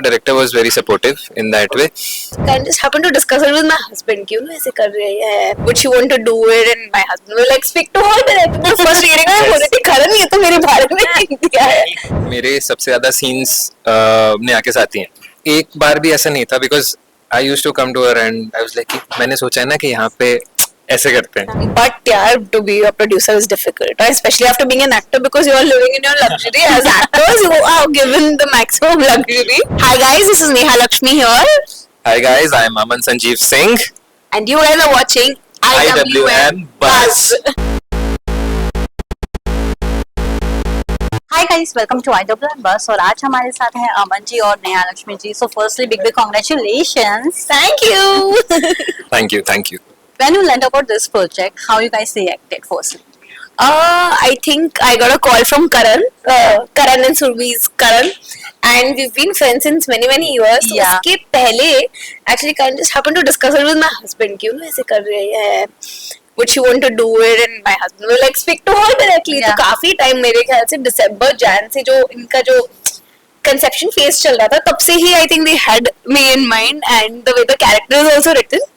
the director was very supportive in that way. I just happened to discuss it with my husband. क्यों ना ऐसे कर रही है? Would she want to do it? And my husband will like speak to her directly. First reading में बोले थी खरन ये तो मेरे भारत में लिख दिया है. मेरे सबसे ज्यादा scenes ने आके साथ ही हैं. एक बार भी ऐसा नहीं था because I used to come to her and I was like मैंने सोचा है ना कि यहाँ पे ऐसे करते हैं. But yeah, to be a producer is difficult, right? Especially after being an actor because you are living in your luxury. As actors, you are given the maximum luxury. Hi guys, this is Neha Lakshmi here. Hi guys, I am Aman Sanjeev Singh. And you guys are watching IWM Buzz. Hi guys, welcome to IWM Buzz और आज हमारे साथ हैं अमन जी और Neha Lakshmi ji. So firstly, big congratulations. Thank you. Thank you. When you learned about this project, how you guys reacted firstly? I think I got a call from Karan and Survi's Karan, and we've been friends since many years. So Yeah. उसके पहले actually Karan just happened to discuss it with my husband. क्यों ना ऐसे कर रही है? Would she want to do it? And my husband will like speak to her directly. Yeah. तो काफी time मेरे ख्याल से December Jan से जो इनका जो conception phase चल रहा था तब से ही I think they had me in mind, and the way the character is also written.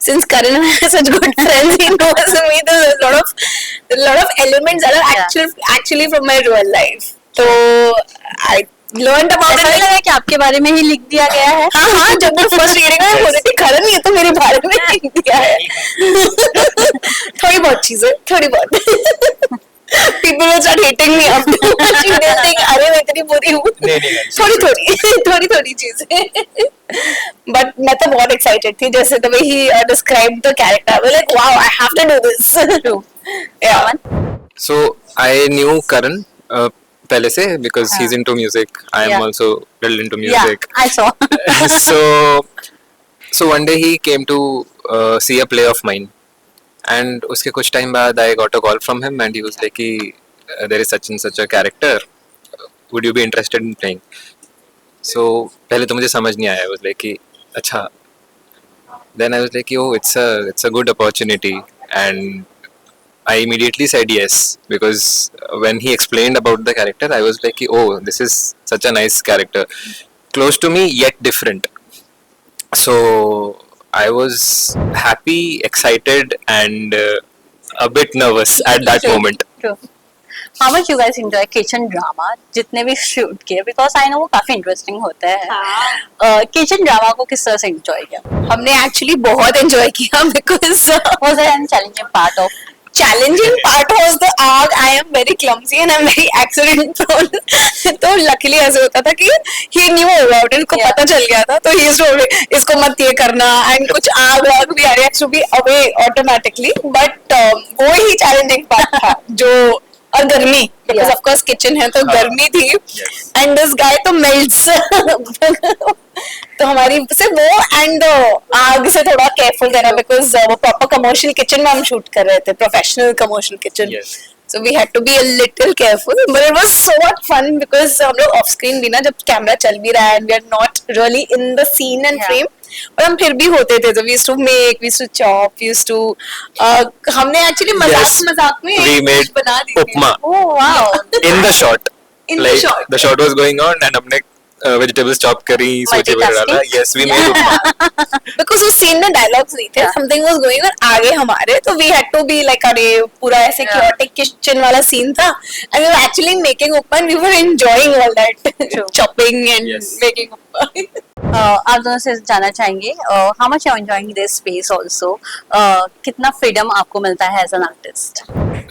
Since Karan and I are such good friends, he knows me. There's a lot of elements that are actually from my real life. So I learned about ऐसा नहीं it. लगा कि आपके बारे में ही लिख दिया गया है? हाँ जब मैं फर्स्ट रीडिंग में बोल रही थी खरन ये तो मेरे बारे में लिख दिया है. थोड़ी बहुत चीजें थोड़ी बहुत. People will start hating me after watching. They'll think अरे मैं इतनी बुरी हूँ. थोड़ी चीजें. But मैं तो बहुत excited थी जैसे the way he described the character. I was like wow, I have to do this. True. Yeah. So I knew Karan पहले से because he's into music. I am Yeah. also little into music. Yeah, I saw. So one day he came to see a play of mine. And उसके कुछ time बाद I got a call from him and he was like कि there is such and such a character, would you be interested in playing? So पहले तो मुझे समझ नहीं आया. I was like कि अच्छा. Then I was like oh it's a good opportunity and I immediately said yes because when he explained about the character I was like oh this is such a nice character, close to me yet different. So I was happy, excited, and a bit nervous at that moment. True. How much you guys enjoy kitchen drama? जितने भी shoot किए, because I know वो काफी interesting होता है. Kitchen drama को किस तरह से enjoy किया? हमने actually बहुत enjoy किया because Was there any challenging part of? challenging part was the arc. I am very clumsy and I'm very accident prone. तो luckily ऐसे होता था कि he knew about it, उसको Yeah. पता चल गया था तो he used to always, इसको मत ये करना and कुछ आग वाग भी आ रही है to be away automatically. But वो ही challenging part था जो और गर्मी because Yeah. of course kitchen है तो गर्मी थी Yes. and this guy तो melts. तो हमारी से वो एंड आग से थोड़ा केयरफुल रहना बिकॉज वो प्रॉपर कमर्शियल किचन में हम शूट कर रहे थे, professional commercial kitchen. Yes. So we had to be a little careful, but it was so much fun because हम लोग ऑफ स्क्रीन भी ना जब कैमरा चल भी रहा है and we are not really in the scene and Yeah. frame, और हम फिर भी होते थे. So we used to make, we used to chop, we used to हमने actually Yes. मजाक में We एक made dish बना दी थी. उपमा Oh wow. in the shot. In the Like shot. the shot was going on and हमने vegetables chop करी, सोचे में डाला. Multitasking. Yes, we made upma. Because उस सीन में डायलॉग्स नहीं थे, Yeah. something was going on आगे हमारे, तो we had to be like अरे पूरा ऐसे Yeah. chaotic kitchen वाला सीन था and we were actually making upma and we were enjoying all that True. chopping and Yes. making उपमा. आप दोनों से जानना चाहेंगे how much you are enjoying this space also? कितना freedom आपको मिलता है as an artist?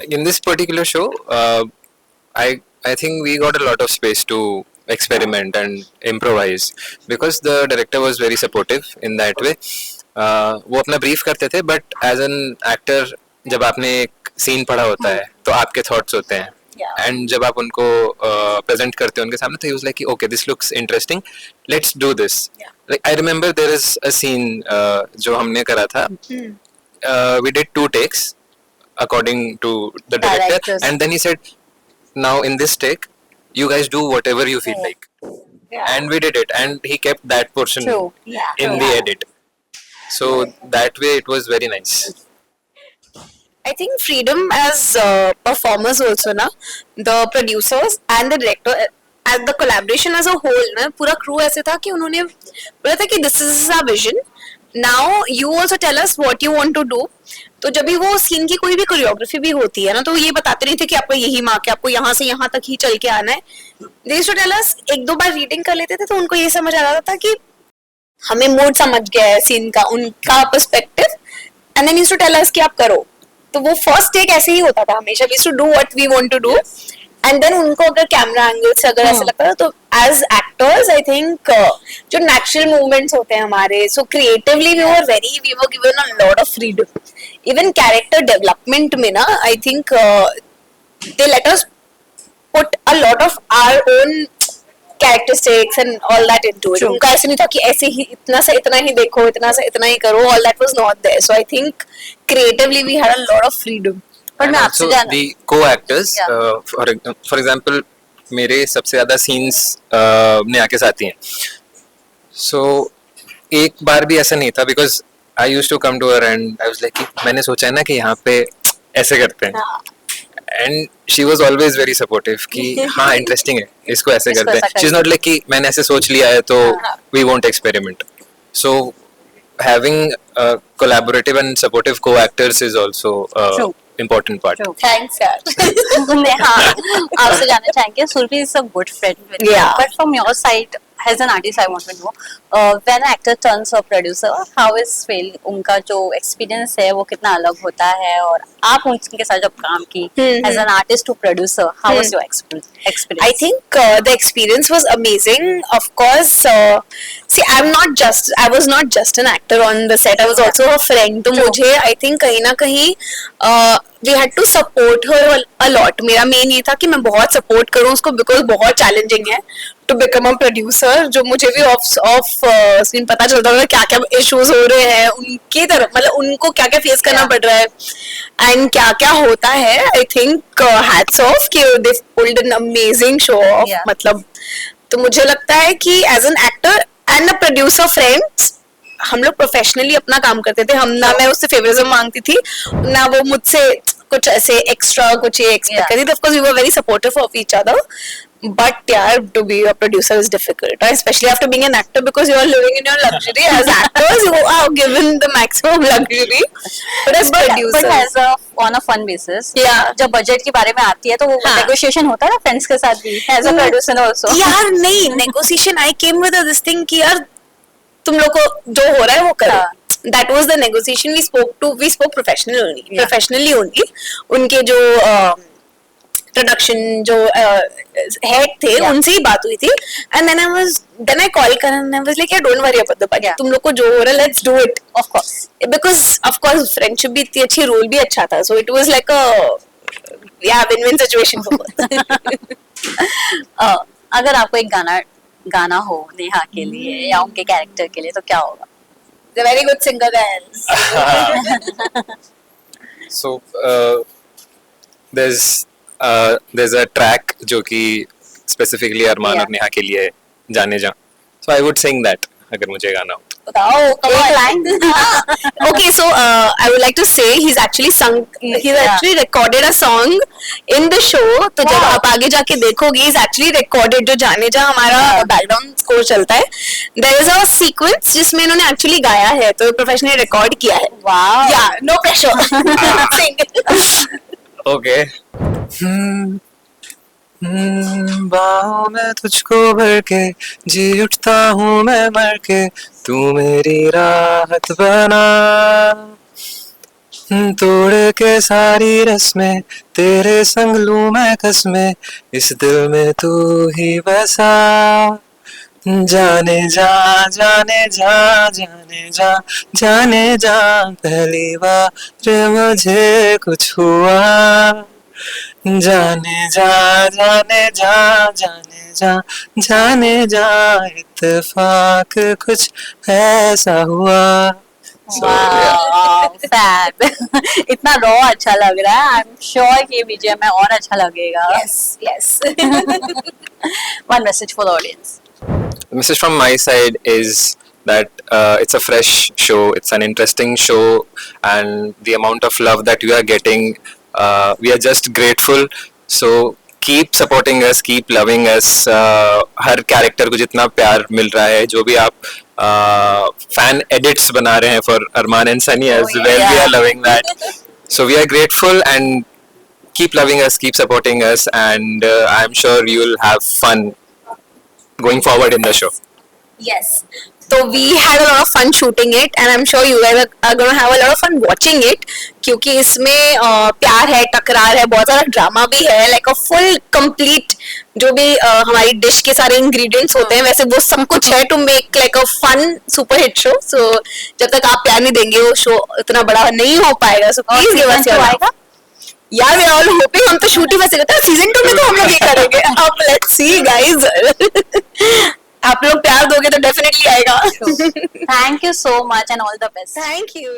In this particular show, I think we got a lot of space to experiment and improvise because the director was very supportive in that way. वो अपना brief करते थे but as an actor जब आपने एक scene पढ़ा होता है तो आपके thoughts होते हैं. Yeah. And जब आप उनको present करते हो उनके सामने तो he was like okay this looks interesting, let's do this. Yeah. Like I remember there is a scene जो हमने करा था. We did 2 takes according to the director Directors. and then he said now in this take you guys do whatever you feel like. Yeah. And we did it and he kept that portion True. Yeah. in the edit, so that way it was very nice. I think freedom as performers also na, the producers and the director at the collaboration as a whole ना पूरा crew ऐसे था कि उन्होंने बोला था कि this is our vision, now you also tell us what you want to do. तो जब भी वो सीन की कोई भी कोरियोग्राफी भी होती है ना, तो ये बताते नहीं थे कि आपको यही मार्क है, आपको यहाँ से यहाँ तक ही चल के आना है. They used to tell us, एक दो बार रीडिंग कर लेते थे तो उनको ये समझ आ जाता था कि हमें मूड समझ गया है सीन का, उनका perspective, and then used to tell us कि आप करो. तो वो फर्स्ट टेक ऐसे ही होता था हमेशा, we used to do what we want to do. And then उनको अगर कैमरा एंगल से अगर ऐसा लगता था, तो एज एक्टर्स आई थिंक जो नेचुरल मूवमेंट्स होते हैं हमारे, so creatively we were given a lot of freedom. Even character development में ना, I think they let us put a lot of our own characteristics and all that into it. उनका ऐसे नहीं था कि ऐसे ही इतना से इतना ही देखो, इतना से इतना ही करो. All that was not there. So I think creatively we had a lot of freedom. पर मैं आपसे जानना the co-actors, Yeah. for example, मेरे सबसे ज्यादा scenes नेहा के साथ ही हैं. So एक बार भी ऐसा नहीं था, because I used to come to her and I was like, मैंने सोचा है ना कि यहाँ पे ऐसे करते हैं. And she was always very supportive कि हाँ इंटरेस्टिंग है, इसको ऐसे इसको करते ऐसा हैं. शी इज नॉट लाइक कि मैंने ऐसे सोच लिया है तो we won't experiment. So having collaborative and supportive co-actors is also True. important part. True. Thanks यार. हाँ, आपसे जानना चाहेंगे, Survi is a good friend with you. Yeah. But from your side, as an artist, I want to know, when an actor turns a producer, how is feel? उनका जो experience है वो कितना अलग होता है, और आप उनके साथ जब काम की as an artist to producer, how was your experience? I think the experience was amazing. Of course, see, I was not just an actor on the set. I was also a friend. तो मुझे I think कहीं ना कहीं we had to support her a lot. मेरा main ये था कि मैं बहुत support करूँ उसको, because बहुत challenging है to become a producer. जो मुझे भी off screen पता चलता था क्या क्या issues हो रहे हैं उनकी तरफ, मतलब उनको क्या क्या face करना पड़ रहा है and क्या क्या होता है. I think hats off कि they pulled an amazing show off. Yeah. मतलब तो मुझे लगता है कि as an actor and a producer friends, हम लोग प्रोफेशनली अपना काम करते थे. हम ना, मैं उससे फेवरिज्म मांगती थी ना वो मुझसे कुछ ऐसे एक्स्ट्रा कुछ ये एक्सपेक्ट करती थी. Of course we were very supportive of each other, but यार to be a producer is difficult, especially after being an actor, because you are living in your luxury. As actors you are given the maximum luxury, but as But producer as a on a fun basis, Yeah. जब budget के बारे में आती है तो वो हाँ. negotiation होता है ना फ्रेंड्स के साथ भी, as a producer also. यार नहीं, negotiation I came with this thing कि यार तुम लोग को जो हो रहा है वो करो. हाँ. That was the negotiation we spoke professionally only. उनके जो प्रोडक्शन जो हेड थे उनसे ही बात हुई थी. And then I called Karan and I was like, don't worry about the budget. तुम लोग को जो हो रहा है let's do it. Of course. Because of course friendship भी इतनी अच्छी, रोल भी अच्छा था, so it was like a win-win situation for both. अगर आपको एक गाना हो नेहा के लिए या उनके कैरेक्टर के लिए तो क्या होगा? They're very good singer guys. So there's a track जो कि specifically अरमान Yeah. और नेहा के लिए जाने जा. So I would sing that अगर मुझे गाना हो. बताओ, come एक on. line. Okay, so I would like to say he's actually recorded a song in the show. तो जब Wow. आप आगे जाके देखोगे, he's actually recorded जो जाने जा हमारा background score चलता है. There is a sequence जिसमें इन्होंने actually गाया है, तो professionally record किया है. Wow. Yeah, no pressure. Sing. Okay. बाहों में तुझको भर के जी उठता हूँ मैं मर के, तू मेरी राहत बना. तोड़ के सारी रस्में तेरे संग लूं मैं कसमें, इस दिल में तू ही बसा. जाने जा जाने जा जाने जा जाने जा, पहली बार मुझे कुछ हुआ. जाने जा जाने जा जाने जा जाने जा, इत्तेफाक कुछ ऐसा हुआ. Wow, fab. इतना रॉ अच्छा लग रहा है. I'm sure कि बीजे में और अच्छा लगेगा. Yes. One message for the audience. The message from my side is that it's a fresh show, it's an interesting show, and the amount of love that we are getting, we are just grateful. So keep supporting us, keep loving us. Her character को जितना प्यार मिल रहा है, जो भी आप fan edits बना रहे हैं for Arman and Sunny as well, we yeah. are loving that. So we are grateful and keep loving us, keep supporting us, and I'm sure you'll have fun going forward in the show. Yes. So we had a lot of fun shooting it, and I'm sure you guys are going to have a lot of fun watching it. क्योंकि इसमें प्यार है, टकरार है, बहुत सारा drama भी है, like a full complete जो भी हमारी डिश के सारे इंग्रेडिएंट्स होते हैं, वैसे वो सब कुछ है to make like a fun super hit show. So जब तक आप प्यार नहीं देंगे वो शो इतना बड़ा नहीं हो पाएगा. So please give us your आएगा. यार वी आर ऑल होपिंग. हम तो शूट ही वैसे करते हैं, सीजन 2 में तो हम लोग ये करेंगे. अब लेट्स सी गाइस. आप लोग प्यार दोगे तो डेफिनेटली आएगा. Thank you so much and all the best. Thank you.